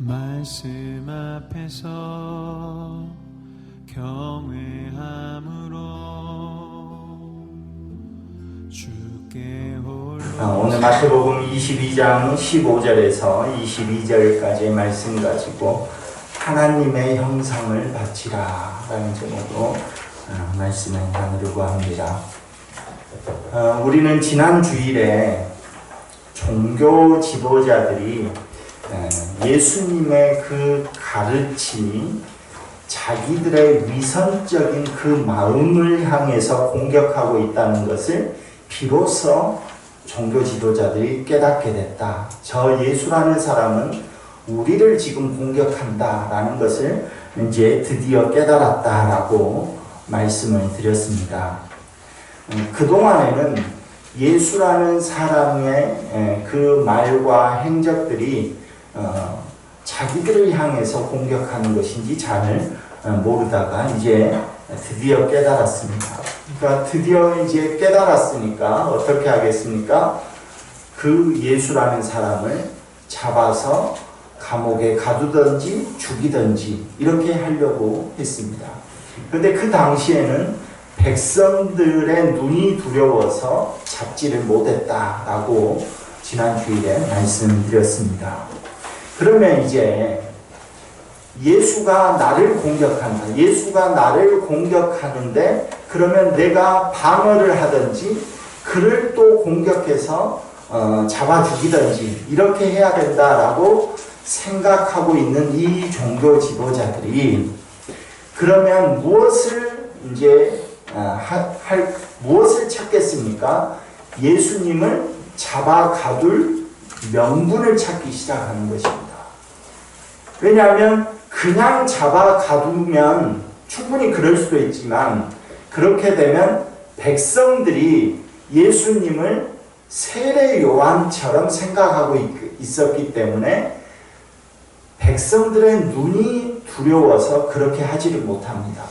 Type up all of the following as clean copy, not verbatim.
말씀 앞에서 경외함으로 주께 홀로 오늘 마태복음 22장 15절에서 22절까지의 말씀 가지고 하나님의 형상을 바치라 라는 제목으로 말씀을 나누려고 합니다. 우리는 지난 주일에 종교 지도자들이 예수님의 그 가르침이 자기들의 위선적인 그 마음을 향해서 공격하고 있다는 것을 비로소 종교 지도자들이 깨닫게 됐다. 저 예수라는 사람은 우리를 지금 공격한다라는 것을 이제 드디어 깨달았다라고 말씀을 드렸습니다. 그동안에는 예수라는 사람의 그 말과 행적들이 자기들을 향해서 공격하는 것인지 잘 모르다가 이제 드디어 깨달았습니다. 그러니까 드디어 이제 깨달았으니까 어떻게 하겠습니까? 그 예수라는 사람을 잡아서 감옥에 가두든지 죽이든지 이렇게 하려고 했습니다. 그런데 그 당시에는 백성들의 눈이 두려워서 잡지를 못했다라고 지난 주일에 말씀드렸습니다. 그러면 이제 예수가 나를 공격한다. 예수가 나를 공격하는데 그러면 내가 방어를 하든지 그를 또 공격해서 잡아 죽이든지 이렇게 해야 된다라고 생각하고 있는 이 종교 지도자들이 그러면 무엇을 이제 무엇을 찾겠습니까? 예수님을 잡아 가둘 명분을 찾기 시작하는 것입니다. 왜냐하면 그냥 잡아 가두면 충분히 그럴 수도 있지만 그렇게 되면 백성들이 예수님을 세례 요한처럼 생각하고 있었기 때문에 백성들의 눈이 두려워서 그렇게 하지를 못합니다.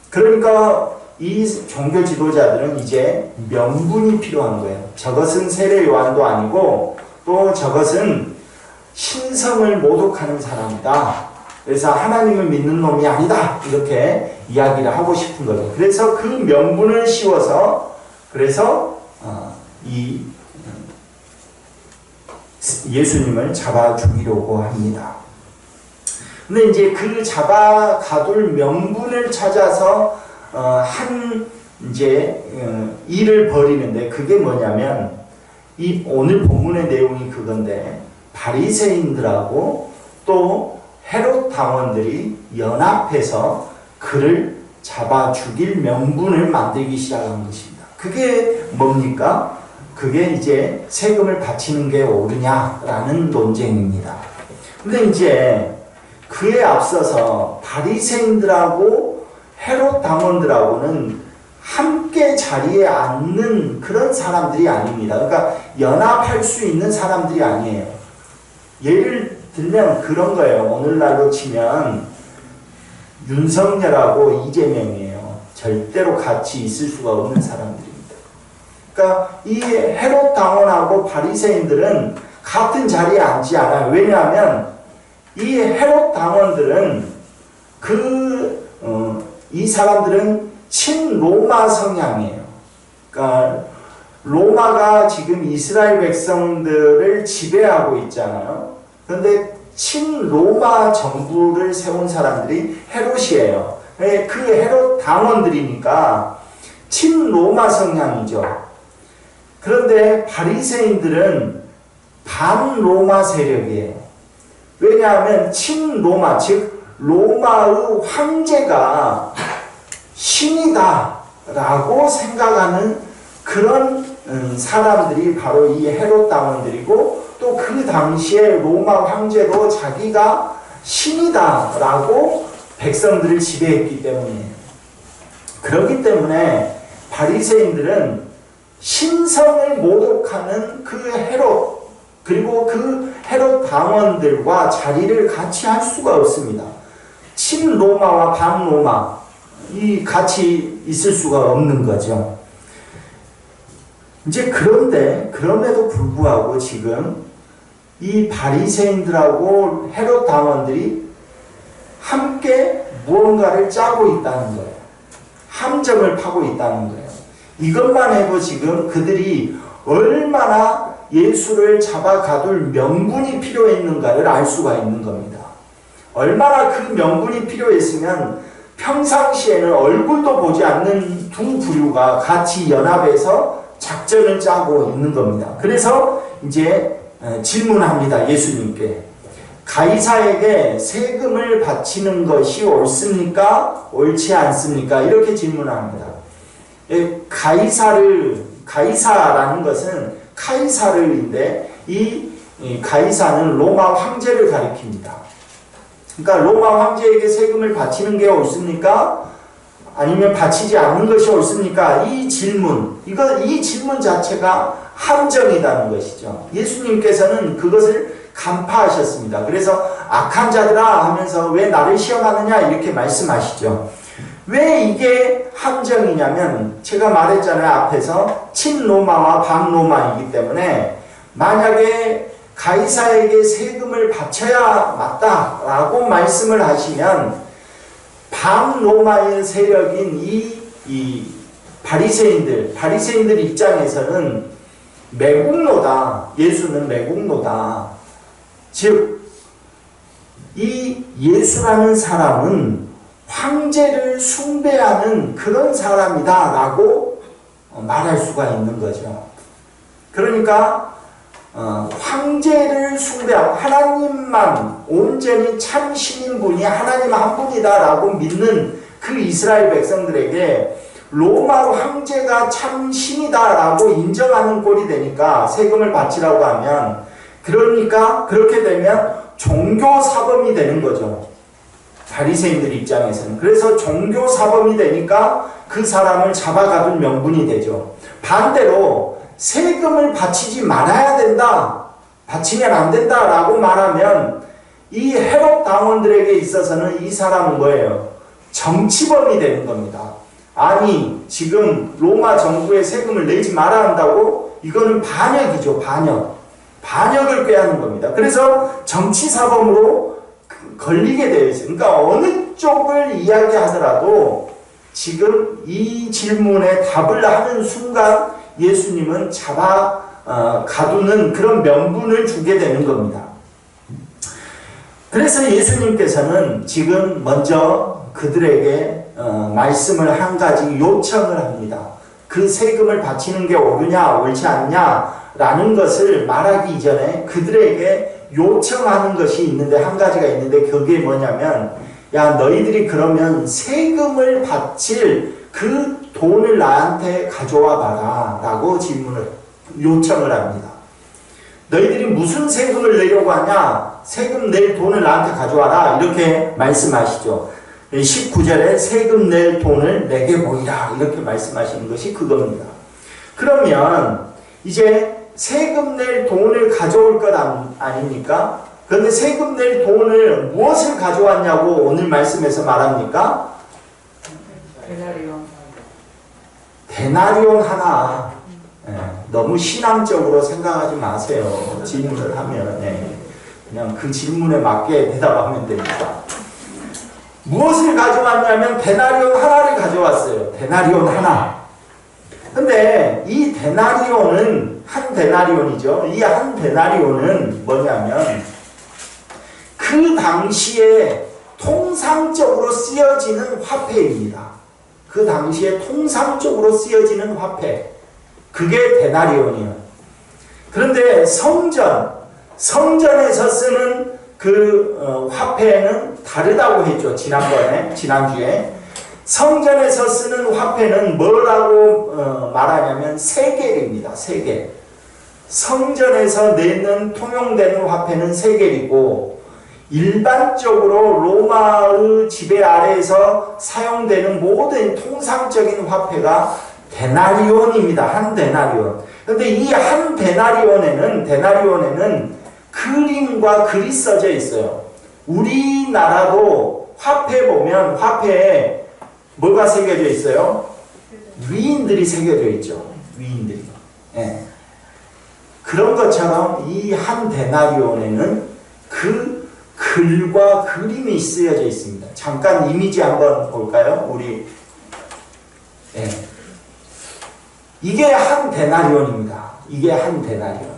그러니까 이 종교 지도자들은 이제 명분이 필요한 거예요. 저것은 세례 요한도 아니고 또 저것은 신성을 모독하는 사람이다. 그래서 하나님을 믿는 놈이 아니다. 이렇게 이야기를 하고 싶은 거죠. 그래서 그 명분을 씌워서 그래서 이 예수님을 잡아 죽이려고 합니다. 근데 이제 그 잡아 가둘 명분을 찾아서 이제 일을 벌이는데 그게 뭐냐면 이 오늘 본문의 내용이 그건데 바리새인들하고 또 헤롯 당원들이 연합해서 그를 잡아 죽일 명분을 만들기 시작한 것입니다. 그게 뭡니까? 그게 이제 세금을 바치는 게 옳으냐라는 논쟁입니다. 근데 이제 그에 앞서서 바리새인들하고 헤롯 당원들하고는 함께 자리에 앉는 그런 사람들이 아닙니다. 그러니까 연합할 수 있는 사람들이 아니에요. 예를 들면 그런 거예요. 오늘날로 치면 윤석열하고 이재명이에요. 절대로 같이 있을 수가 없는 사람들입니다. 그러니까 이 헤롯 당원하고 바리새인들은 같은 자리에 앉지 않아요. 왜냐하면 이 헤롯 당원들은 이 사람들은 친로마 성향이에요. 그러니까 로마가 지금 이스라엘 백성들을 지배하고 있잖아요. 그런데 친로마 정부를 세운 사람들이 헤롯이에요. 그 헤롯 당원들이니까 친로마 성향이죠. 그런데 바리새인들은 반로마 세력이에요. 왜냐하면 친로마, 즉 로마의 황제가 신이다라고 생각하는 그런 사람들이 바로 이 헤롯 당원들이고 또 그 당시에 로마 황제도 자기가 신이다라고 백성들을 지배했기 때문이에요. 그렇기 때문에 바리새인들은 신성을 모독하는 그 헤롯 그리고 그 헤롯 당원들과 자리를 같이 할 수가 없습니다. 친로마와 반로마 이 같이 있을 수가 없는 거죠. 이제 그런데 그럼에도 불구하고 지금 이 바리새인들하고 헤롯 당원들이 함께 무언가를 짜고 있다는 거예요. 함정을 파고 있다는 거예요. 이것만 해도 지금 그들이 얼마나 예수를 잡아 가둘 명분이 필요했는가를 알 수가 있는 겁니다. 얼마나 그 명분이 필요했으면 평상시에는 얼굴도 보지 않는 두 부류가 같이 연합해서 작전을 짜고 있는 겁니다. 그래서 이제 질문합니다. 예수님께. 가이사에게 세금을 바치는 것이 옳습니까? 옳지 않습니까? 이렇게 질문합니다. 가이사라는 것은 카이사르인데 이 가이사는 로마 황제를 가리킵니다. 그러니까 로마 황제에게 세금을 바치는 게 옳습니까? 아니면 바치지 않는 것이 옳습니까? 이 질문 자체가 함정이라는 것이죠. 예수님께서는 그것을 간파하셨습니다. 그래서 악한 자들아 하면서 왜 나를 시험하느냐 이렇게 말씀하시죠. 왜 이게 함정이냐면 제가 말했잖아요. 앞에서 친로마와 반로마이기 때문에 만약에 가이사에게 세금을 바쳐야 맞다라고 말씀을 하시면 반로마의 세력인 이 바리새인들 입장에서는 매국노다. 예수는 매국노다. 즉 이 예수라는 사람은 황제를 숭배하는 그런 사람이다 라고 말할 수가 있는 거죠. 그러니까 황제를 숭배하고 하나님만 온전히 참 신인분이 하나님 한 분이다 라고 믿는 그 이스라엘 백성들에게 로마 황제가 참 신이다 라고 인정하는 꼴이 되니까 세금을 바치라고 하면, 그러니까 그렇게 되면 종교사범이 되는 거죠. 바리새인들 입장에서는. 그래서 종교사범이 되니까 그 사람을 잡아가둔 명분이 되죠. 반대로 세금을 바치지 말아야 된다, 바치면 안 된다 라고 말하면 이 헤롯 당원들에게 있어서는 이 사람은 뭐예요? 정치범이 되는 겁니다. 아니 지금 로마 정부에 세금을 내지 말아야 한다고? 이거는 반역이죠. 반역을 꾀하는 겁니다. 그래서 정치사범으로 걸리게 되어 있어요. 그러니까 어느 쪽을 이야기하더라도 지금 이 질문에 답을 하는 순간 예수님은 가두는 그런 명분을 주게 되는 겁니다. 그래서 예수님께서는 지금 먼저 그들에게 말씀을 한 가지 요청을 합니다. 그 세금을 바치는 게 옳으냐 옳지 않냐 라는 것을 말하기 이전에 그들에게 요청하는 것이 있는데, 한 가지가 있는데 그게 뭐냐면, 야 너희들이 그러면 세금을 바칠 그 돈을 나한테 가져와 봐라 라고 요청을 합니다. 너희들이 무슨 세금을 내려고 하냐? 세금 낼 돈을 나한테 가져와라 이렇게 말씀하시죠. 19절에 세금 낼 돈을 내게 보이라 이렇게 말씀하시는 것이 그겁니다. 그러면 이제 세금 낼 돈을 가져올 것 아닙니까? 그런데 세금 낼 돈을 무엇을 가져왔냐고 오늘 말씀에서 말합니까? 데나리온 하나. 너무 신앙적으로 생각하지 마세요. 질문을 하면 그냥 그 질문에 맞게 대답하면 됩니다. 무엇을 가져왔냐면 데나리온 하나를 가져왔어요. 데나리온 하나. 근데 이 데나리온은 한 데나리온이죠. 이 한 데나리온은 뭐냐면 그 당시에 통상적으로 쓰여지는 화폐입니다. 그 당시에 통상적으로 쓰여지는 화폐. 그게 데나리온이에요. 그런데 성전에서 쓰는 그 화폐는 다르다고 했죠. 지난주에. 성전에서 쓰는 화폐는 뭐라고 말하냐면 세겔입니다. 세겔. 성전에서 내는 통용되는 화폐는 세겔이고, 일반적으로 로마의 지배 아래에서 사용되는 모든 통상적인 화폐가 데나리온입니다. 한 데나리온. 그런데 이 한 데나리온에는 그림과 글이 써져 있어요. 우리나라도 화폐 보면 화폐에 뭐가 새겨져 있어요? 위인들이 새겨져 있죠. 위인들이. 그런 것처럼 이 한 데나리온에는 그 글과 그림이 쓰여져 있습니다. 잠깐 이미지 한번 볼까요? 우리 이게 한 데나리온입니다. 이게 한 데나리온.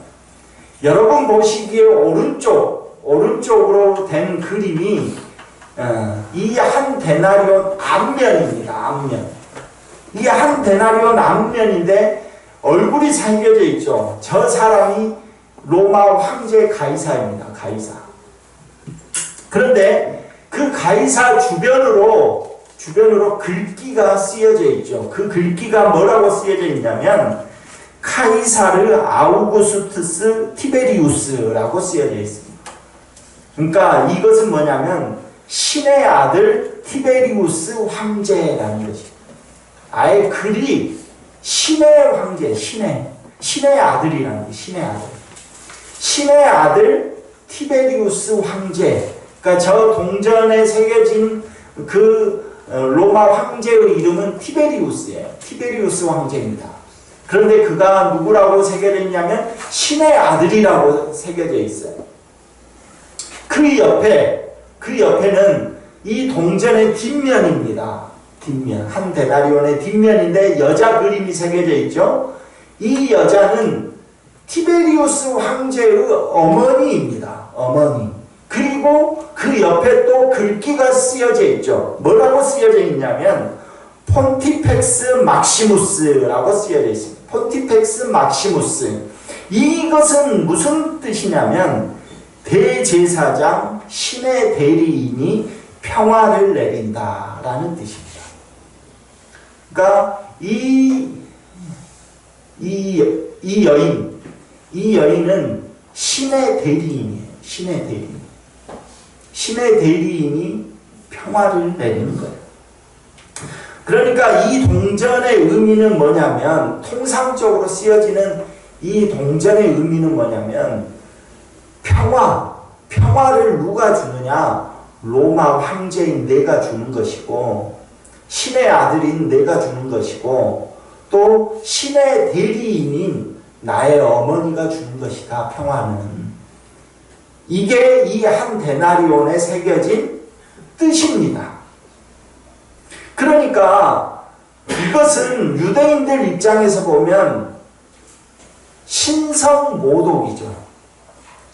여러분 보시기에 오른쪽으로 된 그림이 이 한 데나리온 앞면입니다. 앞면. 이 한 데나리온 앞면인데 얼굴이 새겨져 있죠. 저 사람이 로마 황제 가이사입니다. 가이사. 그런데 그 가이사 주변으로 글귀가 쓰여져 있죠. 그 글귀가 뭐라고 쓰여져 있냐면 카이사르 아우구스투스 티베리우스라고 쓰여져 있습니다. 그러니까 이것은 뭐냐면 신의 아들 티베리우스 황제라는 것입니다. 아예 글이 신의 황제, 신의 아들이라는 거예요. 신의 아들. 신의 아들 티베리우스 황제. 그러니까 저 동전에 새겨진 그 로마 황제의 이름은 티베리우스예요. 티베리우스 황제입니다. 그런데 그가 누구라고 새겨져 있냐면 신의 아들이라고 새겨져 있어요. 그 옆에는 이 동전의 뒷면입니다. 뒷면. 한 데나리온의 뒷면인데 여자 그림이 새겨져 있죠. 이 여자는 티베리우스 황제의 어머니입니다. 어머니. 그리고 그 옆에 또 글귀가 쓰여져 있죠. 뭐라고 쓰여져 있냐면 폰티펙스 막시무스라고 쓰여져 있습니다. 폰티펙스 막시무스. 이것은 무슨 뜻이냐면 대제사장 신의 대리인이 평화를 내린다라는 뜻입니다. 그러니까 이 여인은 신의 대리인이에요. 신의 대리인. 신의 대리인이 평화를 내리는 거예요. 그러니까 이 동전의 의미는 뭐냐면, 통상적으로 쓰여지는 이 동전의 의미는 뭐냐면 평화를 누가 주느냐? 로마 황제인 내가 주는 것이고, 신의 아들인 내가 주는 것이고, 또 신의 대리인인 나의 어머니가 주는 것이다. 평화는. 이게 이 한 데나리온에 새겨진 뜻입니다. 그러니까 이것은 유대인들 입장에서 보면 신성모독이죠.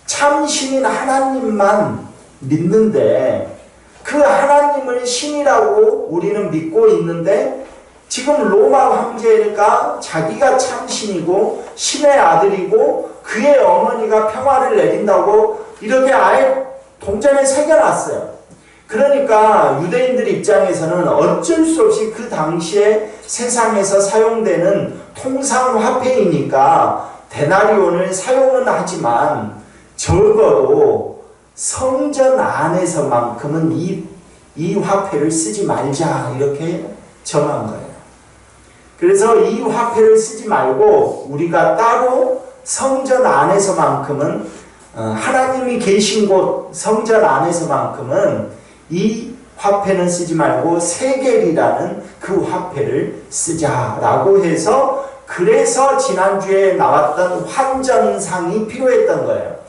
참신인 하나님만 믿는데 그 하나님을 신이라고 우리는 믿고 있는데 지금 로마 황제니까 자기가 참신이고 신의 아들이고 그의 어머니가 평화를 내린다고 이렇게 아예 동전에 새겨놨어요. 그러니까 유대인들 입장에서는 어쩔 수 없이 그 당시에 세상에서 사용되는 통상화폐이니까 데나리온을 사용은 하지만 적어도 성전 안에서만큼은 이 화폐를 쓰지 말자 이렇게 정한 거예요. 그래서 이 화폐를 쓰지 말고 우리가 따로 성전 안에서만큼은 하나님이 계신 곳 성전 안에서만큼은 이 화폐는 쓰지 말고 세겔이라는 그 화폐를 쓰자라고 해서 그래서 지난주에 나왔던 환전상이 필요했던 거예요.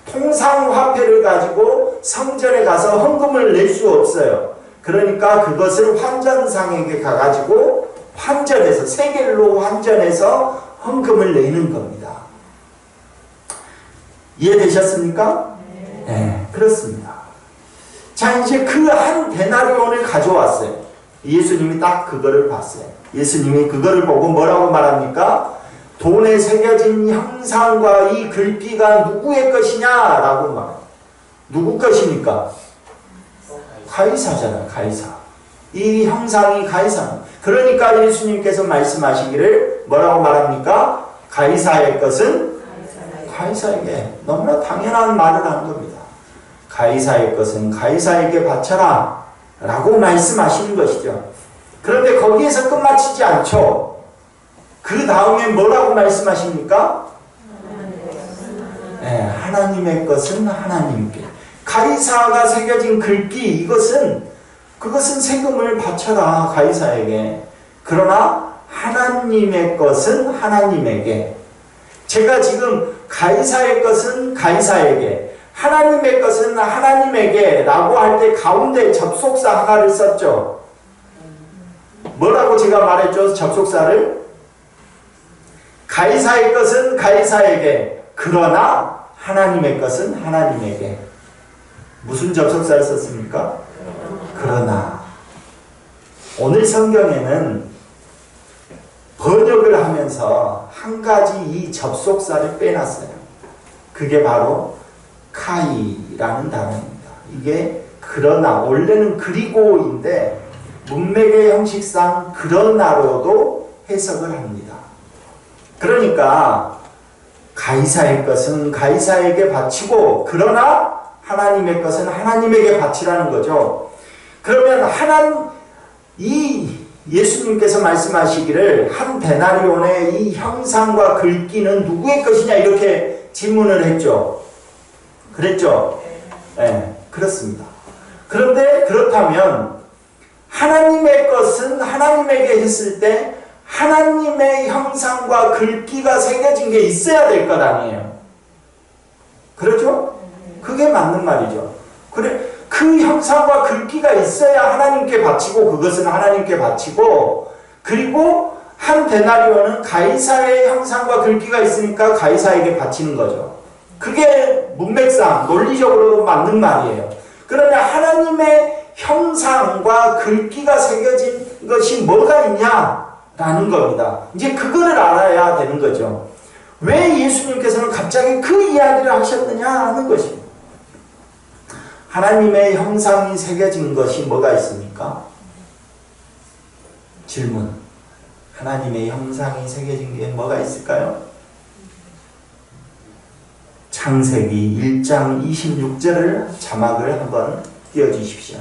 통상 화폐를 가지고 성전에 가서 헌금을 낼 수 없어요. 그러니까 그것을 환전상에게 가가지고 환전해서 세겔로 환전해서 헌금을 내는 겁니다. 이해되셨습니까? 네, 그렇습니다. 자, 이제 그 한 데나리온을 가져왔어요. 예수님이 딱 그거를 봤어요. 예수님이 그거를 보고 뭐라고 말합니까? 돈에 새겨진 형상과 이 글귀가 누구의 것이냐라고 말해요. 누구 것입니까? 가이사잖아요. 가이사. 이 형상이 가이사. 그러니까 예수님께서 말씀하시기를 뭐라고 말합니까? 가이사의 것은 가이사에게. 너무나 당연한 말을 하는 겁니다. 가이사의 것은 가이사에게 바쳐라 라고 말씀하시는 것이죠. 그런데 거기에서 끝마치지 않죠. 그 다음에 뭐라고 말씀하십니까? 네, 하나님의 것은 하나님께. 가이사가 새겨진 글귀 그것은 세금을 바쳐라 가이사에게. 그러나 하나님의 것은 하나님에게. 제가 지금 가이사의 것은 가이사에게, 하나님의 것은 하나님에게 라고 할 때 가운데 접속사 하나를 썼죠. 뭐라고 제가 말했죠? 접속사를? 가이사의 것은 가이사에게, 그러나 하나님의 것은 하나님에게. 무슨 접속사를 썼습니까? 그러나. 오늘 성경에는 번역을 하면서 한 가지 이 접속사를 빼놨어요. 그게 바로 카이라는 단어입니다. 이게 그러나, 원래는 그리고인데 문맥의 형식상 그러나로도 해석을 합니다. 그러니까 가이사의 것은 가이사에게 바치고 그러나 하나님의 것은 하나님에게 바치라는 거죠. 그러면 예수님께서 말씀하시기를 한 데나리온의 이 형상과 글귀는 누구의 것이냐 이렇게 질문을 했죠. 그랬죠? 네, 그렇습니다. 그런데 그렇다면 하나님의 것은 하나님에게 했을 때 하나님의 형상과 글귀가 새겨진 게 있어야 될 것 아니에요. 그렇죠? 그게 맞는 말이죠. 그래, 그 형상과 글귀가 있어야 하나님께 바치고 그것은 하나님께 바치고, 그리고 한 데나리온은 가이사의 형상과 글귀가 있으니까 가이사에게 바치는 거죠. 그게 문맥상 논리적으로 맞는 말이에요. 그러면 하나님의 형상과 글귀가 새겨진 것이 뭐가 있냐라는 겁니다. 이제 그거를 알아야 되는 거죠. 왜 예수님께서는 갑자기 그 이야기를 하셨느냐 하는 것입니다. 하나님의 형상이 새겨진 것이 뭐가 있습니까? 질문. 하나님의 형상이 새겨진 게 뭐가 있을까요? 창세기 1장 26절을 자막을 한번 띄워주십시오.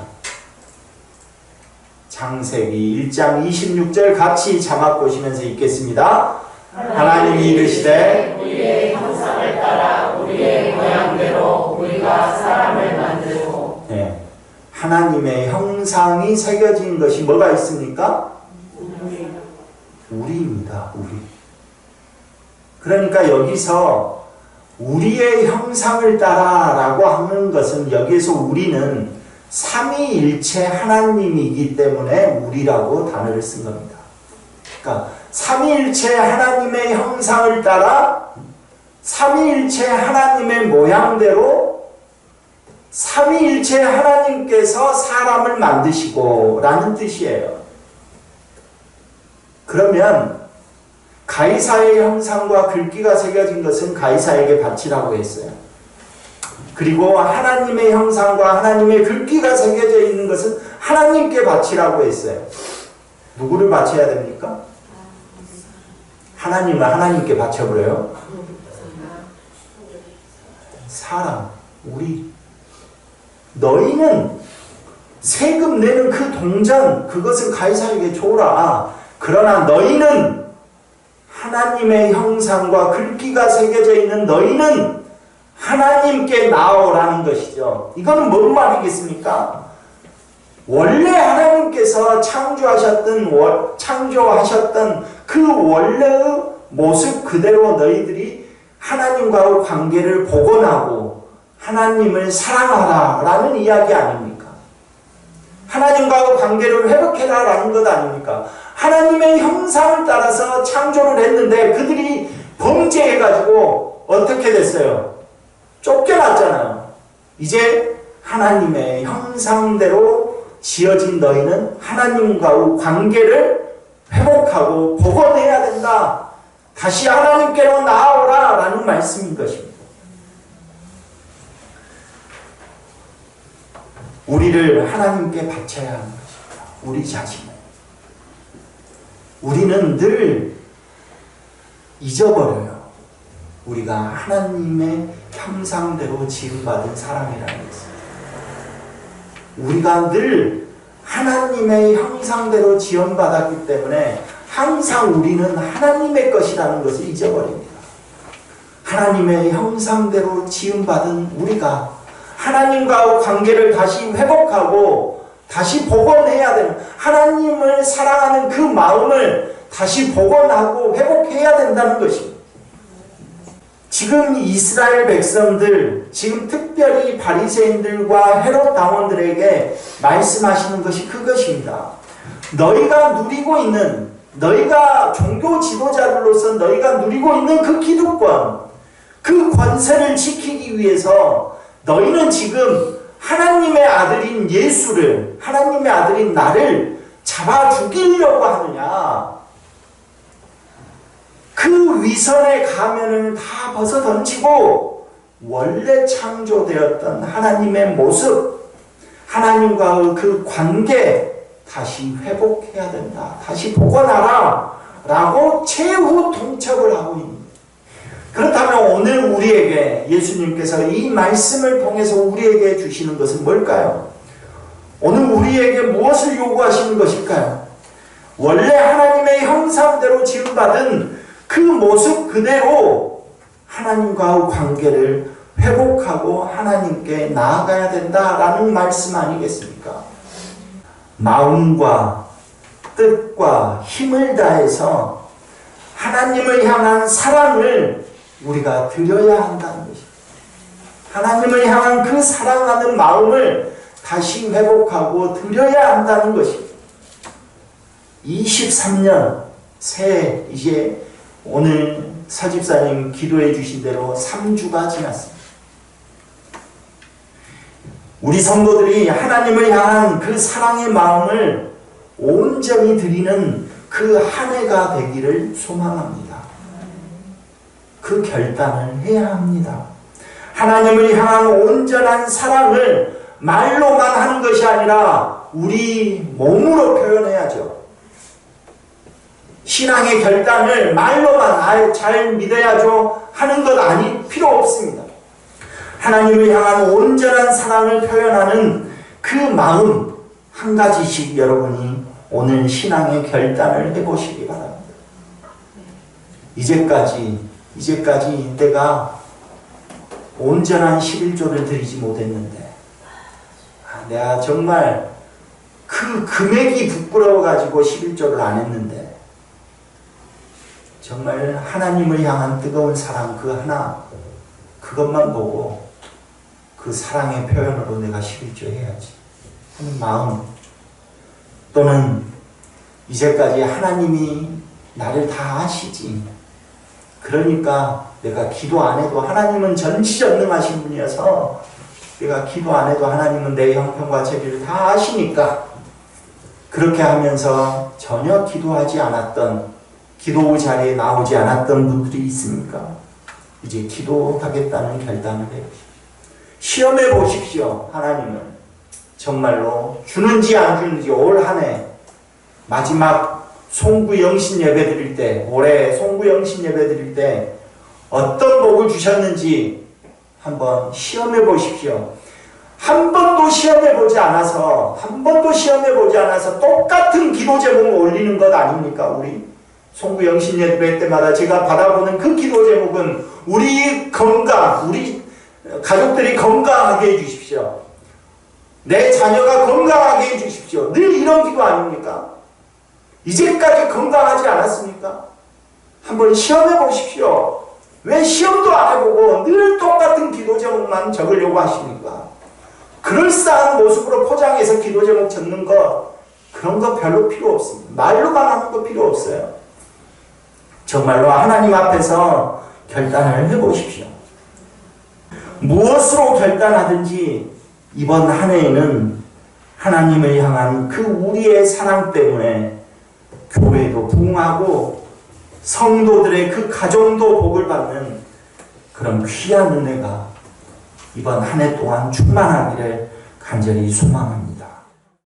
창세기 1장 26절 같이 자막 보시면서 읽겠습니다. 하나님이 이르시되 우리의 형상을 따라 우리의 모양대로 우리가 사람을 만들고. 네. 하나님의 형상이 새겨진 것이 뭐가 있습니까? 우리입니다. 우리. 그러니까 여기서 우리의 형상을 따라 라고 하는 것은 여기에서 우리는 삼위일체 하나님이기 때문에 우리라고 단어를 쓴 겁니다. 그러니까 삼위일체 하나님의 형상을 따라 삼위일체 하나님의 모양대로 삼위일체 하나님께서 사람을 만드시고 라는 뜻이에요. 그러면 가이사의 형상과 글귀가 새겨진 것은 가이사에게 바치라고 했어요. 그리고 하나님의 형상과 하나님의 글귀가 새겨져 있는 것은 하나님께 바치라고 했어요. 누구를 바쳐야 됩니까? 하나님을 하나님께 바쳐버려요. 사람, 우리. 너희는 세금 내는 그 동전, 그것은 가이사에게 줘라. 그러나 너희는 하나님의 형상과 글귀가 새겨져 있는 너희는 하나님께 나오라는 것이죠. 이거는 뭔 말이겠습니까? 원래 하나님께서 창조하셨던 그 원래의 모습 그대로 너희들이 하나님과의 관계를 복원하고 하나님을 사랑하라 라는 이야기 아닙니까? 하나님과의 관계를 회복해라 라는 것 아닙니까? 하나님의 형상을 따라서 창조를 했는데 그들이 범죄해가지고 어떻게 됐어요? 쫓겨났잖아요. 이제 하나님의 형상대로 지어진 너희는 하나님과의 관계를 회복하고 복원해야 된다. 다시 하나님께로 나아오라 라는 말씀인 것입니다. 우리를 하나님께 바쳐야 하는 것입니다. 우리 자신을. 우리는 늘 잊어버려요. 우리가 하나님의 형상대로 지음받은 사람이라는 것을. 우리가 늘 하나님의 형상대로 지음받았기 때문에 항상 우리는 하나님의 것이라는 것을 잊어버립니다. 하나님의 형상대로 지음받은 우리가 하나님과 관계를 다시 회복하고 다시 복원해야 되는, 하나님을 사랑하는 그 마음을 다시 복원하고 회복해야 된다는 것입니다. 지금 이스라엘 백성들, 지금 특별히 바리새인들과 헤롯 당원들에게 말씀하시는 것이 그것입니다. 너희가 누리고 있는, 너희가 종교 지도자들로서 너희가 누리고 있는 그 기득권, 그 권세를 지키기 위해서 너희는 지금 하나님의 아들인 예수를, 하나님의 아들인 나를 잡아 죽이려고 하느냐? 그 위선의 가면을 다 벗어 던지고 원래 창조되었던 하나님의 모습, 하나님과의 그 관계 다시 회복해야 된다. 다시 복원하라 라고 최후 통첩을 하고 있는. 그렇다면 오늘 우리에게 예수님께서 이 말씀을 통해서 우리에게 주시는 것은 뭘까요? 오늘 우리에게 무엇을 요구하시는 것일까요? 원래 하나님의 형상대로 지음받은 그 모습 그대로 하나님과의 관계를 회복하고 하나님께 나아가야 된다라는 말씀 아니겠습니까? 마음과 뜻과 힘을 다해서 하나님을 향한 사랑을 우리가 드려야 한다는 것입니다. 하나님을 향한 그 사랑하는 마음을 다시 회복하고 드려야 한다는 것입니다. 23년 새해 이제 오늘 서집사님 기도해 주신 대로 3주가 지났습니다. 우리 성도들이 하나님을 향한 그 사랑의 마음을 온전히 드리는 그 한 해가 되기를 소망합니다. 그 결단을 해야 합니다. 하나님을 향한 온전한 사랑을 말로만 하는 것이 아니라 우리 몸으로 표현해야죠. 신앙의 결단을 말로만 잘 믿어야죠 하는 것 필요 없습니다. 하나님을 향한 온전한 사랑을 표현하는 그 마음 한 가지씩 여러분이 오늘 신앙의 결단을 해보시기 바랍니다. 이제까지 내가 온전한 11조를 드리지 못했는데 내가 정말 그 금액이 부끄러워가지고 11조를 안 했는데 정말 하나님을 향한 뜨거운 사랑 그 하나 그것만 보고 그 사랑의 표현으로 내가 11조 해야지 하는 마음, 또는 이제까지 하나님이 나를 다 아시지, 그러니까 내가 기도 안 해도 하나님은 전지전능하신 분이어서 내가 기도 안 해도 하나님은 내 형편과 체리를 다 아시니까 그렇게 하면서 전혀 기도하지 않았던, 기도 자리에 나오지 않았던 분들이 있습니까? 이제 기도하겠다는 결단을 해보십시오. 시험해 보십시오. 하나님은 정말로 주는지 안 주는지 올 한 해 마지막 송구영신 예배 드릴 때, 올해 송구영신 예배 드릴 때 어떤 복을 주셨는지 한번 시험해 보십시오. 한 번도 시험해 보지 않아서 똑같은 기도 제목을 올리는 것 아닙니까? 우리 송구영신 예배 때마다 제가 받아보는 그 기도 제목은 우리 건강, 우리 가족들이 건강하게 해주십시오. 내 자녀가 건강하게 해주십시오. 늘 이런 기도 아닙니까? 이제까지 건강하지 않았습니까? 한번 시험해 보십시오. 왜 시험도 안 해보고 늘 똑같은 기도 제목만 적으려고 하십니까? 그럴싸한 모습으로 포장해서 기도 제목 적는 거, 그런 거 별로 필요 없습니다. 말로만 하는 거 필요 없어요. 정말로 하나님 앞에서 결단을 해보십시오. 무엇으로 결단하든지 이번 한 해에는 하나님을 향한 그 우리의 사랑 때문에 교회도 부흥하고 성도들의 그 가정도 복을 받는 그런 귀한 은혜가 이번 한 해 동안 충만하기를 간절히 소망합니다.